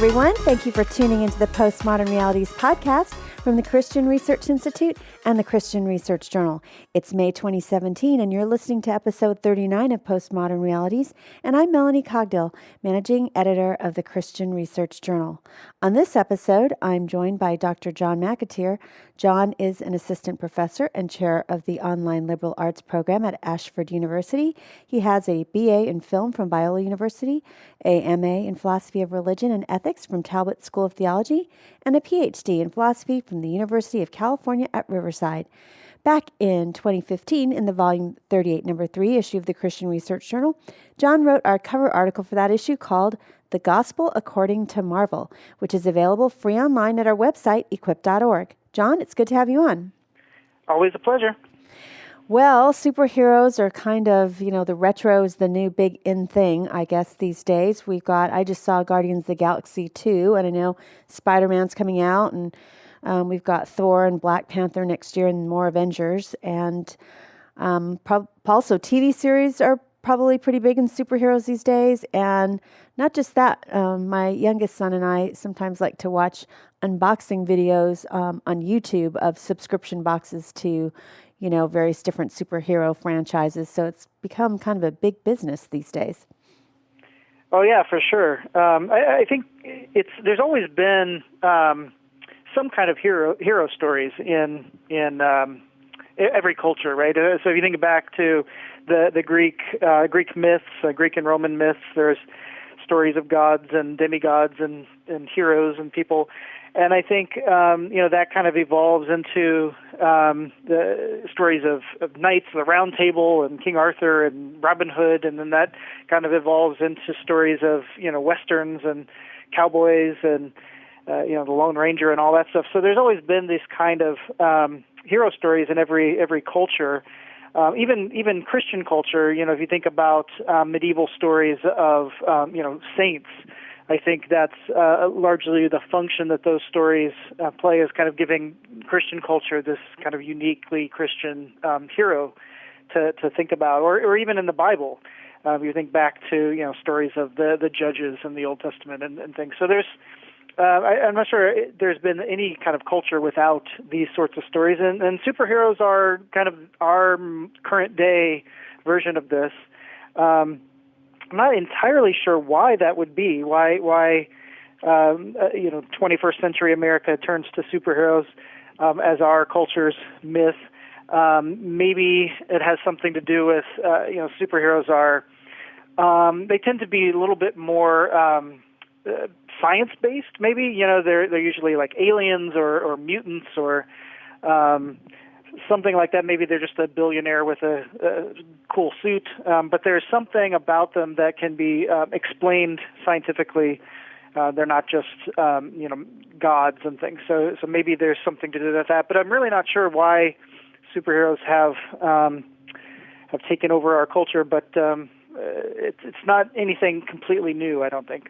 everyone. Thank you for tuning into the Postmodern Realities podcast from the Christian Research Institute and the Christian Research Journal. It's May 2017, and you're listening to episode 39 of Postmodern Realities, and I'm Melanie Cogdill, managing editor of the Christian Research Journal. On this episode, I'm joined by Dr. John McAteer. John is an assistant professor and chair of the online liberal arts program at Ashford University. He has a BA in film from Biola University, a MA in philosophy of religion and ethics from Talbot School of Theology, and a PhD in philosophy from the University of California at Riverside. Back in 2015, in the volume 38, number 3 issue of the Christian Research Journal, John wrote our cover article for that issue called The Gospel According to Marvel, which is available free online at our website, equip.org. John, it's good to have you on. Always a pleasure. Well, superheroes are kind of, the retro is the new big in thing, I guess, these days. I just saw Guardians of the Galaxy 2, and I know Spider-Man's coming out, and we've got Thor and Black Panther next year and more Avengers. And also TV series are probably pretty big in superheroes these days. And not just that, my youngest son and I sometimes like to watch unboxing videos on YouTube of subscription boxes to various different superhero franchises. So it's become kind of a big business these days. Oh, yeah, for sure. I think there's always been some kind of hero stories in every culture, right? So if you think back to the Greek myths, Greek and Roman myths, there's stories of gods and demigods and heroes and people. And I think, that kind of evolves into the stories of knights, the Round Table, and King Arthur and Robin Hood, and then that kind of evolves into stories of, westerns and cowboys and, the Lone Ranger and all that stuff. So there's always been this kind of hero stories in every culture. Even Christian culture, if you think about medieval stories of, saints, I think that's largely the function that those stories play, is kind of giving Christian culture this kind of uniquely Christian hero to think about, or even in the Bible. You think back to stories of the judges in the Old Testament and things. So there's I'm not sure there's been any kind of culture without these sorts of stories, and superheroes are kind of our current day version of this. I'm not entirely sure why that would be. Why 21st century America turns to superheroes as our culture's myth. Maybe it has something to do with superheroes are they tend to be a little bit more science-based. Maybe they're usually like aliens or mutants or something like that. Maybe they're just a billionaire with a cool suit, but there's something about them that can be explained scientifically. They're not just gods and things. So maybe there's something to do with that. But I'm really not sure why superheroes have taken over our culture. But it's not anything completely new, I don't think.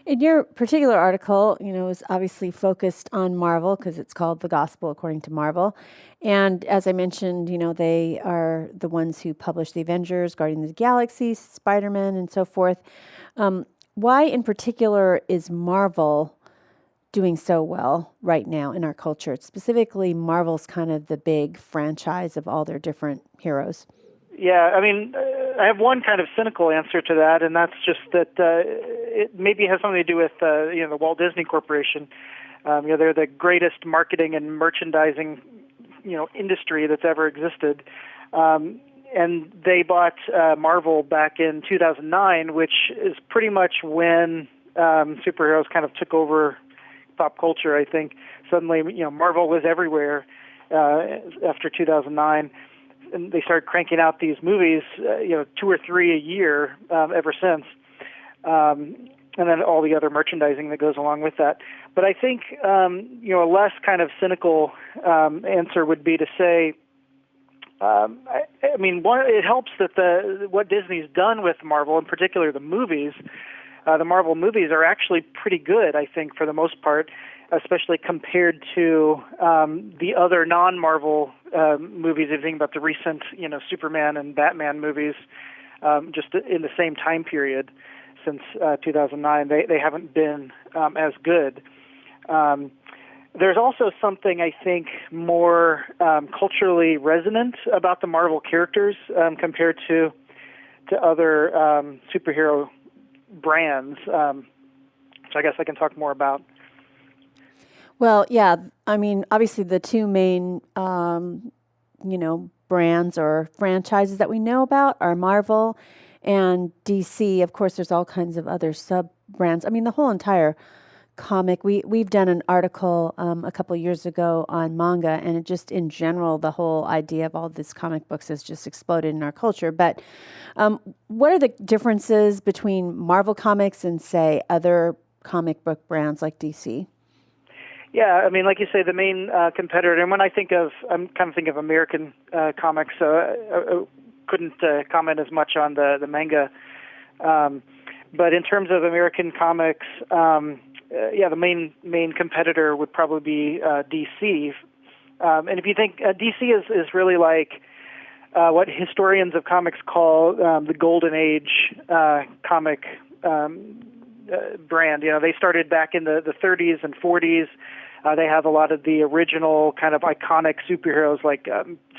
In your particular article, is obviously focused on Marvel because it's called The Gospel According to Marvel. And as I mentioned, they are the ones who publish the Avengers, Guardians of the Galaxy, Spider-Man, and so forth. Why in particular is Marvel doing so well right now in our culture? Specifically, Marvel's kind of the big franchise of all their different heroes. Yeah, I mean, I have one kind of cynical answer to that, and that's just that it maybe has something to do with the Walt Disney Corporation. They're the greatest marketing and merchandising industry that's ever existed, and they bought Marvel back in 2009, which is pretty much when superheroes kind of took over pop culture. I think suddenly Marvel was everywhere after 2009. And they started cranking out these movies, 2 or 3 a year ever since, and then all the other merchandising that goes along with that. But I think, a less kind of cynical answer would be to say, it helps that what Disney's done with Marvel, in particular the movies, the Marvel movies are actually pretty good, I think, for the most part, especially compared to the other non-Marvel movies. If you think about the recent, Superman and Batman movies, just in the same time period. since 2009, they haven't been as good. There's also something, I think, more culturally resonant about the Marvel characters compared to other superhero brands. So I guess I can talk more about. Well, yeah, I mean, obviously the two main, brands or franchises that we know about are Marvel and DC. Of course, there's all kinds of other sub brands. I mean, the whole entire comic. We've done an article a couple years ago on manga, and it just in general, the whole idea of all these comic books has just exploded in our culture. But what are the differences between Marvel Comics and, say, other comic book brands like DC? Yeah, I mean, like you say, the main competitor, and when I'm kind of thinking of American comics, so I couldn't comment as much on the manga. But in terms of American comics, the main competitor would probably be DC. And if you think DC is really like what historians of comics call the Golden Age comic brand. They started back in the 30s and 40s. They have a lot of the original kind of iconic superheroes, like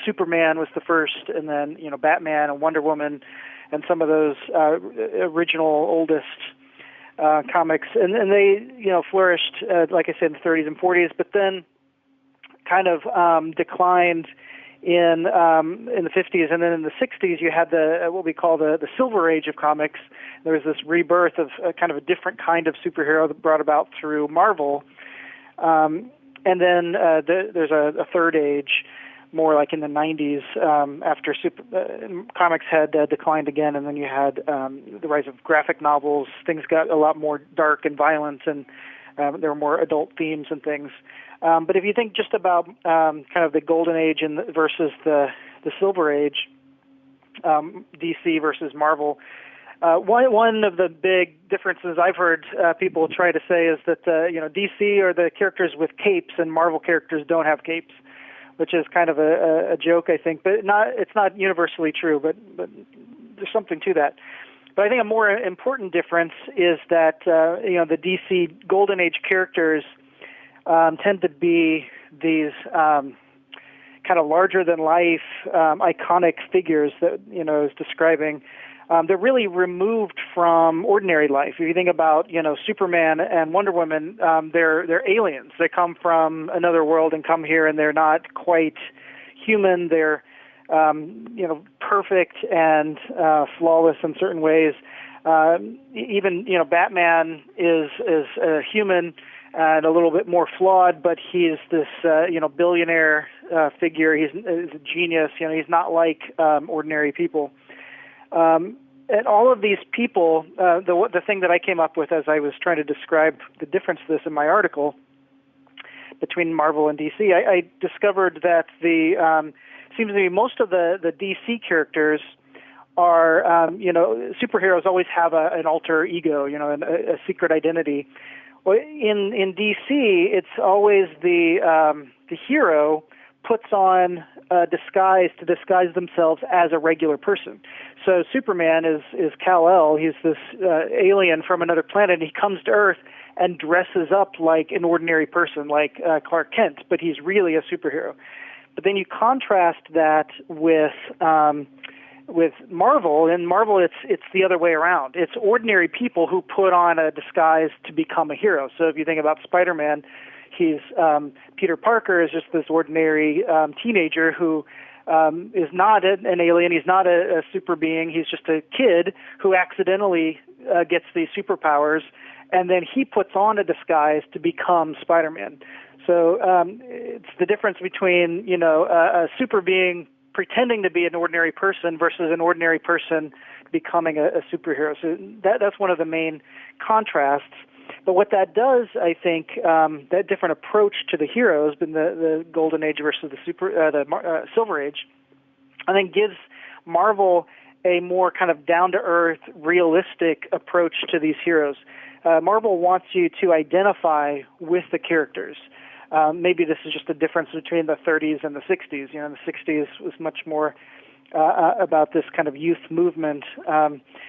Superman was the first, and then Batman and Wonder Woman, and some of those original oldest comics, and they flourished, like I said, in the 30s and 40s, but then kind of declined in the 50s, and then in the 60s you had what we call the Silver Age of comics. There was this rebirth of kind of a different kind of superhero that brought about through Marvel, and then there's a third age, more like in the 90s, after comics had declined again, and then you had the rise of graphic novels. Things got a lot more dark and violent, and there were more adult themes and things. But if you think just about kind of the Golden Age versus the Silver Age, DC versus Marvel, one of the big differences I've heard people try to say is that DC are the characters with capes and Marvel characters don't have capes, which is kind of a joke, I think, but it's not universally true, but there's something to that. But I think a more important difference is that the DC Golden Age characters tend to be these kind of larger than life iconic figures that is describing. They're really removed from ordinary life. If you think about, Superman and Wonder Woman, they're aliens. They come from another world and come here, and they're not quite human. They're, perfect and flawless in certain ways. Even, Batman is human and a little bit more flawed, but he's this, billionaire figure. He's a genius. He's not like ordinary people. And all of these people, the thing that I came up with as I was trying to describe the difference of this in my article between Marvel and DC, I discovered that seems to me most of the DC characters are, superheroes always have an alter ego, a secret identity. Well, in DC, it's always the hero puts on a disguise to disguise themselves as a regular person. So Superman is Kal-El. He's this alien from another planet, and he comes to Earth and dresses up like an ordinary person, like Clark Kent, but he's really a superhero. But then you contrast that with Marvel. In Marvel, it's the other way around. It's ordinary people who put on a disguise to become a hero. So if you think about Spider-Man, he's Peter Parker is just this ordinary teenager who is not an alien. He's not a super being. He's just a kid who accidentally gets these superpowers, and then he puts on a disguise to become Spider-Man. So it's the difference between a super being pretending to be an ordinary person versus an ordinary person becoming a superhero. So that's one of the main contrasts. But what that does, I think, that different approach to the heroes, been the Golden Age versus the Silver Age, I think gives Marvel a more kind of down-to-earth, realistic approach to these heroes. Marvel wants you to identify with the characters. Maybe this is just a difference between the 30s and the 60s. In the 60s was much more about this kind of youth movement.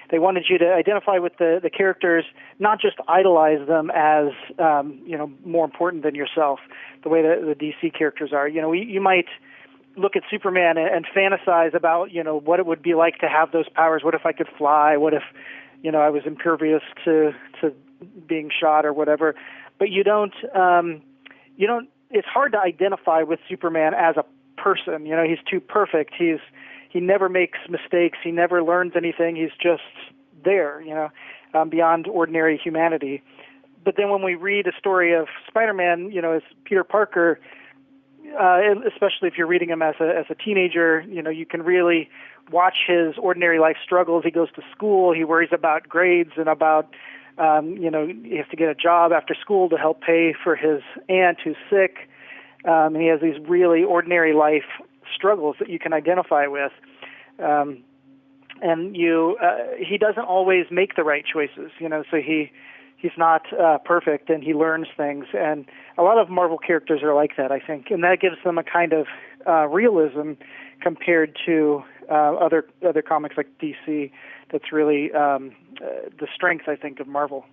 They wanted you to identify with the characters, not just idolize them as more important than yourself, the way that the DC characters are. You might look at Superman and fantasize about what it would be like to have those powers. What if I could fly? What if I was impervious to being shot or whatever? But you don't. It's hard to identify with Superman as a person. He's too perfect. He never makes mistakes. He never learns anything. He's just there, beyond ordinary humanity. But then when we read a story of Spider-Man, as Peter Parker, especially if you're reading him as a teenager, you can really watch his ordinary life struggles. He goes to school. He worries about grades and about, he has to get a job after school to help pay for his aunt who's sick. And he has these really ordinary life struggles that you can identify with. And he doesn't always make the right choices, so he's not perfect, and he learns things. And a lot of Marvel characters are like that, I think, and that gives them a kind of realism compared to other comics like DC. That's really the strength, I think, of Marvel.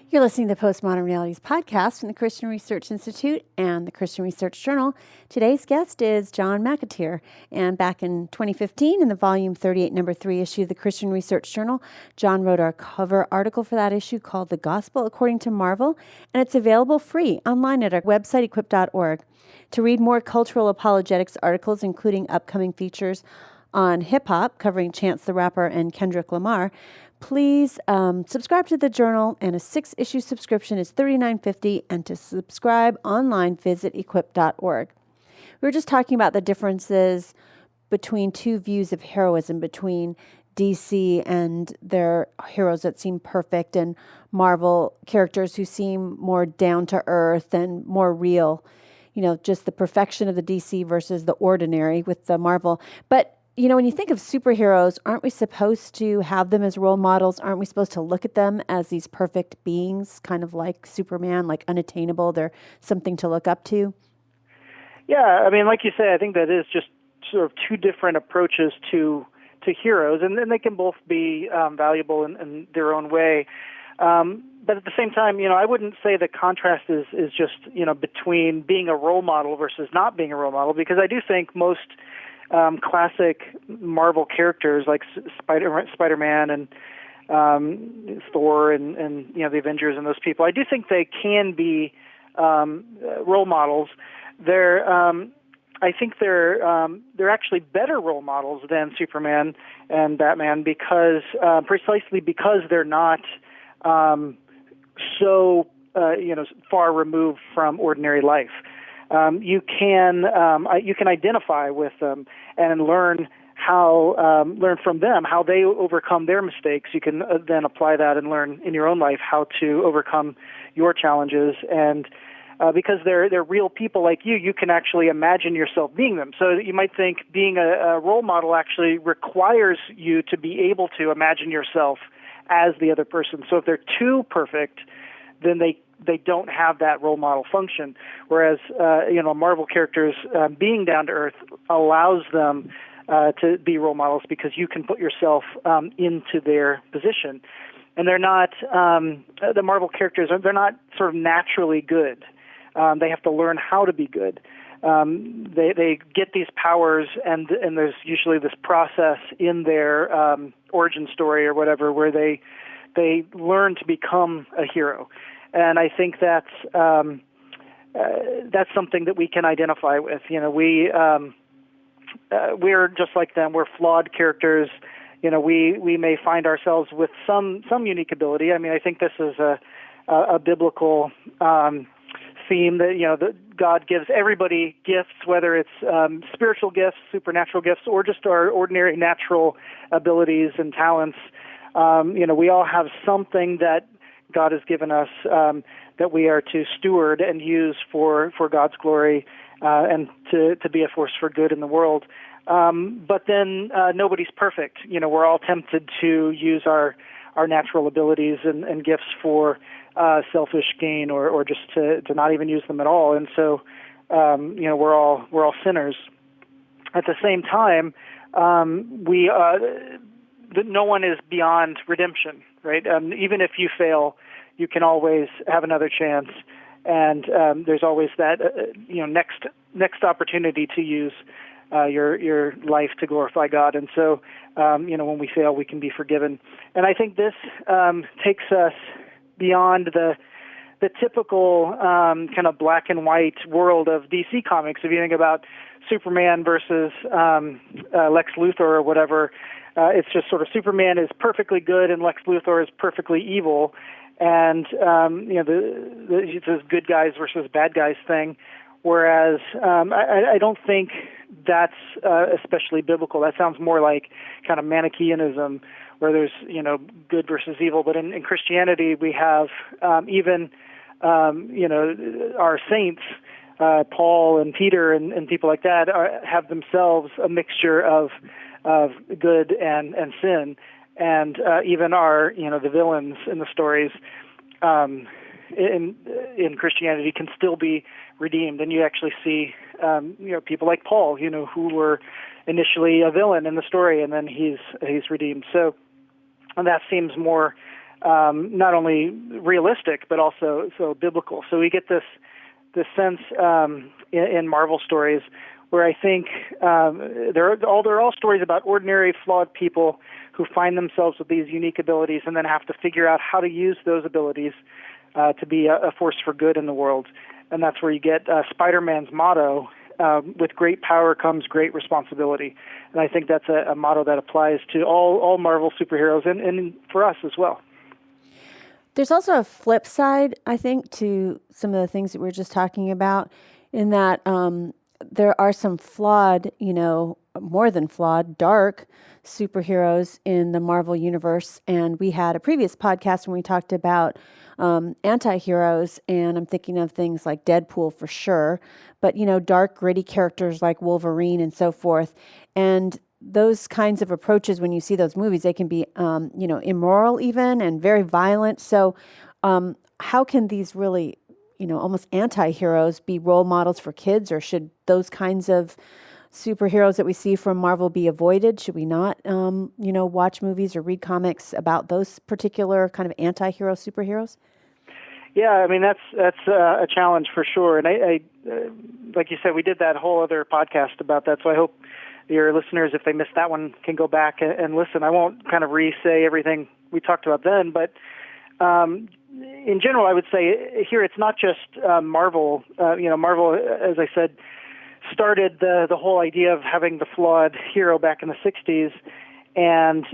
You're listening to the Postmodern Realities podcast from the Christian Research Institute and the Christian Research Journal. Today's guest is John McAteer. And back in 2015, in the volume 38, number 3 issue of the Christian Research Journal, John wrote our cover article for that issue called The Gospel According to Marvel, and it's available free online at our website, equip.org. To read more cultural apologetics articles, including upcoming features on hip-hop covering Chance the Rapper and Kendrick Lamar, please subscribe to the journal, and a 6-issue subscription is $39.50, and to subscribe online, visit equip.org. We were just talking about the differences between two views of heroism, between DC and their heroes that seem perfect, and Marvel characters who seem more down to earth and more real, just the perfection of the DC versus the ordinary with the Marvel. But when you think of superheroes, aren't we supposed to have them as role models? Aren't we supposed to look at them as these perfect beings, kind of like Superman, like unattainable? They're something to look up to? Yeah, I mean, like you say, I think that is just sort of two different approaches to heroes, and they can both be valuable in their own way. But at the same time, I wouldn't say the contrast is just, between being a role model versus not being a role model, because I do think most classic Marvel characters like Spider-Man and Thor and the Avengers and those people, I do think they can be role models. I think they're actually better role models than Superman and Batman precisely because they're not so far removed from ordinary life. You can identify with them and learn from them how they overcome their mistakes. You can then apply that and learn in your own life how to overcome your challenges. And because they're real people like you can actually imagine yourself being them. So you might think being a role model actually requires you to be able to imagine yourself as the other person. So if they're too perfect, then they don't have that role model function. Whereas, Marvel characters being down to earth allows them to be role models because you can put yourself into their position. And they're not, the Marvel characters, they're not sort of naturally good. They have to learn how to be good. They get these powers, and there's usually this process in their origin story or whatever where they learn to become a hero. And I think that's something that we can identify with. We're just like them. We're flawed characters. We may find ourselves with some unique ability. I mean, I think this is a biblical theme that God gives everybody gifts, whether it's spiritual gifts, supernatural gifts, or just our ordinary natural abilities and talents. We all have something that God has given us that we are to steward and use for God's glory and to be a force for good in the world. But then nobody's perfect. We're all tempted to use our natural abilities and gifts for selfish gain or just to not even use them at all. And so we're all sinners. At the same time, no one is beyond redemption, right? Even if you fail, you can always have another chance, and there's always that next opportunity to use your life to glorify God. And so when we fail, we can be forgiven. And I think this takes us beyond the typical kind of black and white world of DC Comics. If you think about Superman versus Lex Luthor or whatever, it's just sort of Superman is perfectly good and Lex Luthor is perfectly evil, and it's this good guys versus bad guys thing. Whereas I don't think that's especially biblical. That sounds more like kind of Manichaeanism, where there's good versus evil. But in Christianity, we have even our saints, Paul and Peter and people like that, have themselves a mixture of good and sin, and even our the villains in the stories in Christianity can still be redeemed. And you actually see people like Paul, who were initially a villain in the story, and then he's redeemed. So and that seems more not only realistic but also biblical. So we get this sense in Marvel stories where I think they're all stories about ordinary, flawed people who find themselves with these unique abilities and then have to figure out how to use those abilities to be a force for good in the world. And that's where you get Spider-Man's motto, with great power comes great responsibility. And I think that's a motto that applies to all Marvel superheroes and for us as well. There's also a flip side, I think, to some of the things that we were just talking about, in that there are some flawed, more than flawed, dark superheroes in the Marvel universe. And we had a previous podcast when we talked about anti-heroes, and I'm thinking of things like Deadpool for sure, but, dark, gritty characters like Wolverine and so forth. And those kinds of approaches, when you see those movies, they can be, immoral even and very violent. So how can these really, almost anti-heroes be role models for kids, or should those kinds of superheroes that we see from Marvel be avoided? Should we not, watch movies or read comics about those particular kind of anti-hero superheroes? Yeah, I mean, that's a challenge for sure. And I like you said, we did that whole other podcast about that. So I hope your listeners, if they missed that one, can go back and listen. I won't kind of re-say everything we talked about then, but in general, I would say here it's not just Marvel. Marvel, as I said, started the whole idea of having the flawed hero back in the 60s, and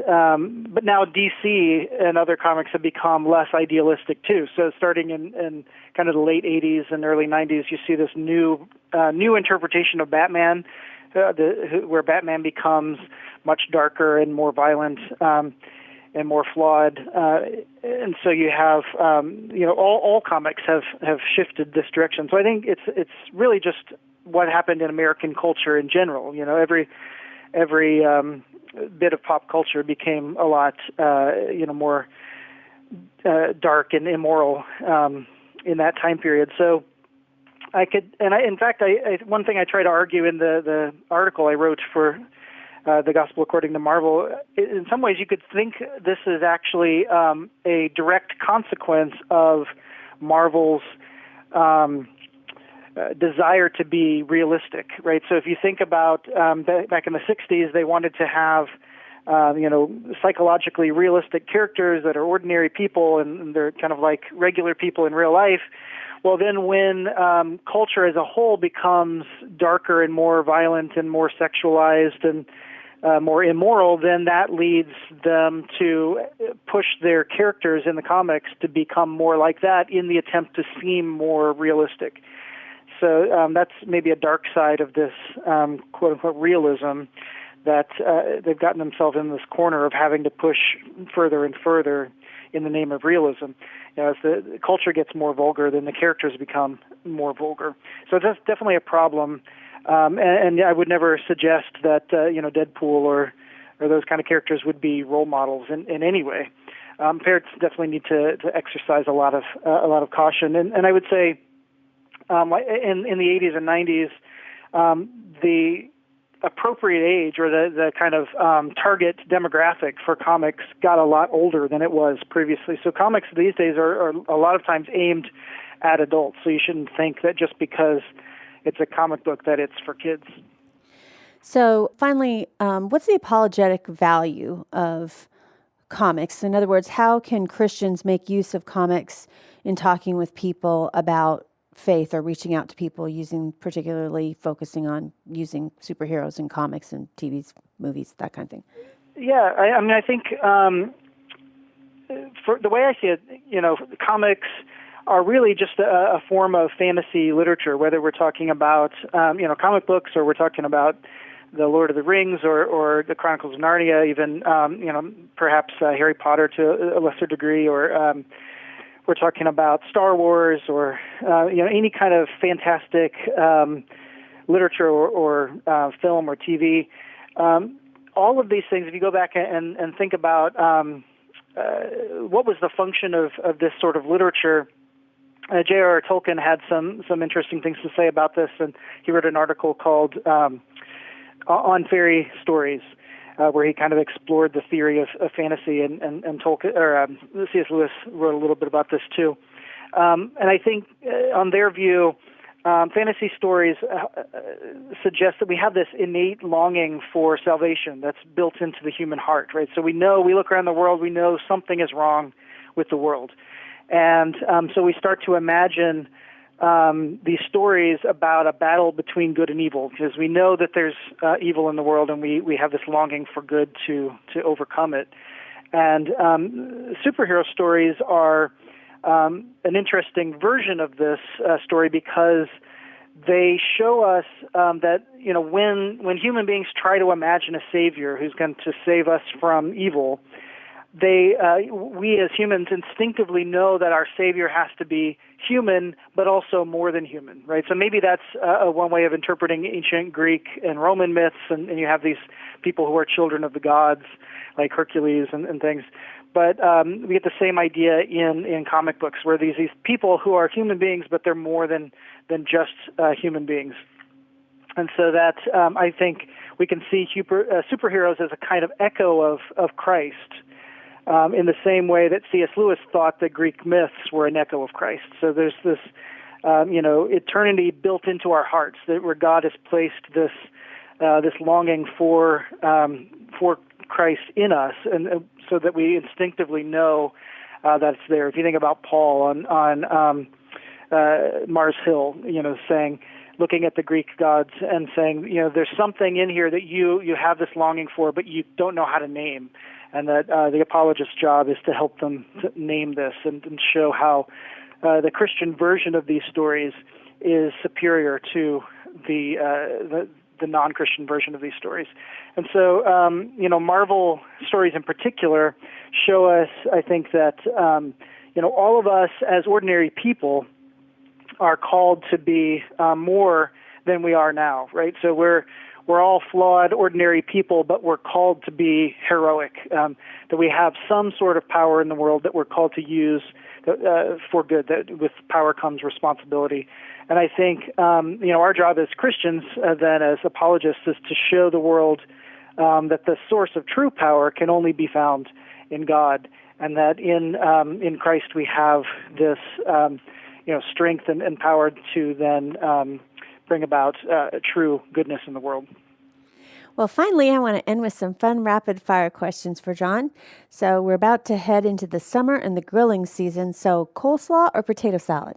but now DC and other comics have become less idealistic too. So starting in kind of the late 80s and early 90s, you see this new interpretation of Batman, where Batman becomes much darker and more violent and more flawed, and so you have all comics have shifted this direction. So I think it's really just what happened in American culture in general. Every bit of pop culture became a lot more dark and immoral in that time period. So one thing I try to argue in the article I wrote for the Gospel According to Marvel, in some ways you could think this is actually a direct consequence of Marvel's desire to be realistic, right? So if you think about back in the 60s, they wanted to have psychologically realistic characters that are ordinary people and they're kind of like regular people in real life. Well, then when culture as a whole becomes darker and more violent and more sexualized and more immoral, then that leads them to push their characters in the comics to become more like that in the attempt to seem more realistic. So that's maybe a dark side of this quote-unquote realism, that they've gotten themselves in this corner of having to push further and further in the name of realism. As the culture gets more vulgar, then the characters become more vulgar. So that's definitely a problem. And I would never suggest that Deadpool or those kind of characters would be role models in any way. Parents definitely need to exercise a lot of caution. And I would say in the 80s and 90s, the appropriate age, or the kind of target demographic for comics got a lot older than it was previously. So comics these days are a lot of times aimed at adults. So you shouldn't think that just because it's a comic book that it's for kids. So finally, what's the apologetic value of comics? In other words, how can Christians make use of comics in talking with people about faith or reaching out to people, particularly focusing on using superheroes in comics and TVs, movies, that kind of thing? Yeah, I mean, I think for the way I see it, comics are really just a form of fantasy literature, whether we're talking about, comic books, or we're talking about the Lord of the Rings or the Chronicles of Narnia, even, perhaps Harry Potter to a lesser degree, or we're talking about Star Wars, or any kind of fantastic literature or film or TV. All of these things, if you go back and think about what was the function of this sort of literature, J.R.R. Tolkien had some interesting things to say about this, and he wrote an article called On Fairy Stories, where he kind of explored the theory of fantasy, and Tolkien, or C.S. Lewis wrote a little bit about this too. And I think on their view, fantasy stories suggest that we have this innate longing for salvation that's built into the human heart, right? So we look around the world, we know something is wrong with the world. And so we start to imagine these stories about a battle between good and evil, because we know that there's evil in the world, and we have this longing for good to overcome it. And superhero stories are an interesting version of this story, because they show us that when human beings try to imagine a savior who's going to save us from evil, we as humans instinctively know that our savior has to be human, but also more than human, right? So maybe that's one way of interpreting ancient Greek and Roman myths, and you have these people who are children of the gods, like Hercules and things. But we get the same idea in comic books, where these people who are human beings, but they're more than just human beings. And so that I think we can see superheroes as a kind of echo of Christ, in the same way that C.S. Lewis thought the Greek myths were an echo of Christ. So there's this, eternity built into our hearts, where God has placed this longing for Christ in us, and so that we instinctively know that it's there. If you think about Paul on Mars Hill, looking at the Greek gods and saying, there's something in here that you have this longing for, but you don't know how to name. And that the apologist's job is to help them to name this and show how the Christian version of these stories is superior to the non-Christian version of these stories. And so, Marvel stories in particular show us, I think, that, all of us as ordinary people are called to be more than we are now, right? So we're all flawed, ordinary people, but we're called to be heroic, that we have some sort of power in the world that we're called to use for good, that with power comes responsibility. And I think, our job as Christians, then as apologists, is to show the world that the source of true power can only be found in God, and that in Christ we have this, strength and power to then bring about true goodness in the world. Well, finally, I want to end with some fun rapid-fire questions for John. So we're about to head into the summer and the grilling season. So coleslaw or potato salad?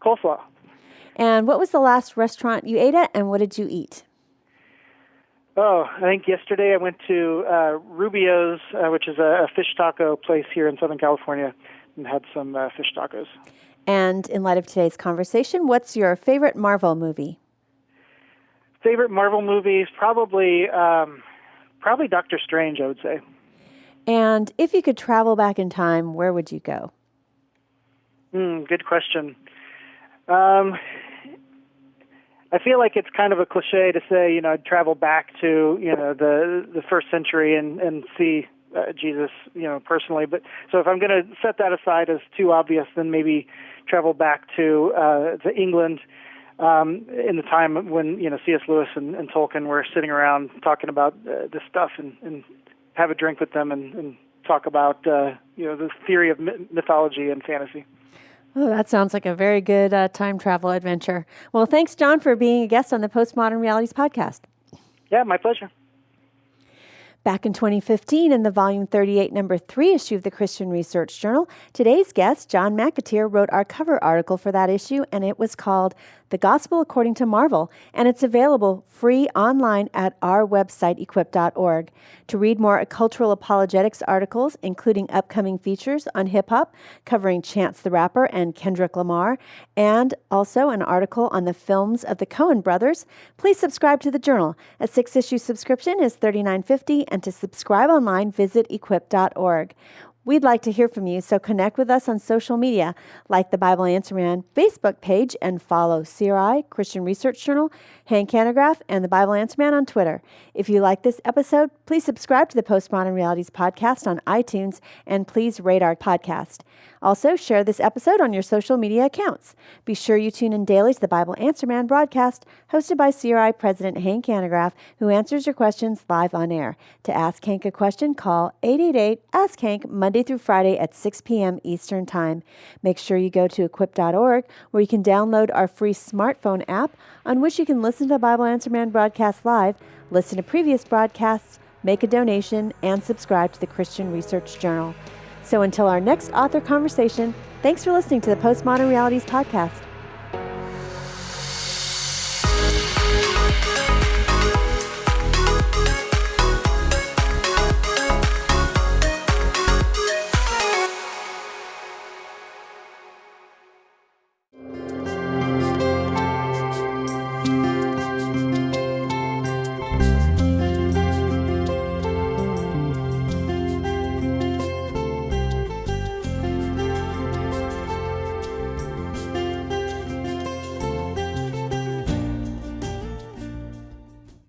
Coleslaw. And what was the last restaurant you ate at, and what did you eat? Oh, I think yesterday I went to Rubio's, which is a fish taco place here in Southern California, and had some fish tacos. And in light of today's conversation, what's your favorite Marvel movie? Favorite Marvel movies, probably Doctor Strange, I would say. And if you could travel back in time, where would you go? Good question. I feel like it's kind of a cliche to say, I'd travel back to, the first century and see Jesus, personally. But so if I'm going to set that aside as too obvious, then maybe travel back to England in the time when C.S. Lewis and Tolkien were sitting around talking about this stuff and have a drink with them and talk about the theory of mythology and fantasy. Oh, that sounds like a very good time travel adventure. Well, thanks, John, for being a guest on the Postmodern Realities podcast. Yeah, my pleasure. Back in 2015, in the Volume 38, Number 3 issue of the Christian Research Journal, today's guest, John McAteer, wrote our cover article for that issue, and it was called The Gospel According to Marvel, and it's available free online at our website, equip.org. To read more cultural apologetics articles, including upcoming features on hip-hop, covering Chance the Rapper and Kendrick Lamar, and also an article on the films of the Coen brothers, please subscribe to the journal. A 6-issue subscription is $39.50, and to subscribe online, visit equip.org. We'd like to hear from you, so connect with us on social media, like the Bible Answer Man Facebook page, and follow CRI, Christian Research Journal, Hank Hanegraaff, and the Bible Answer Man on Twitter. If you like this episode, please subscribe to the Postmodern Realities podcast on iTunes, and please rate our podcast. Also, share this episode on your social media accounts. Be sure you tune in daily to the Bible Answer Man broadcast, hosted by CRI President Hank Hanegraaff, who answers your questions live on air. To ask Hank a question, call 888-ASK-HANK, Monday through Friday at 6 p.m. Eastern Time. Make sure you go to equip.org, where you can download our free smartphone app, on which you can listen to the Bible Answer Man broadcast live, listen to previous broadcasts, make a donation, and subscribe to the Christian Research Journal. So until our next author conversation, thanks for listening to the Postmodern Realities podcast.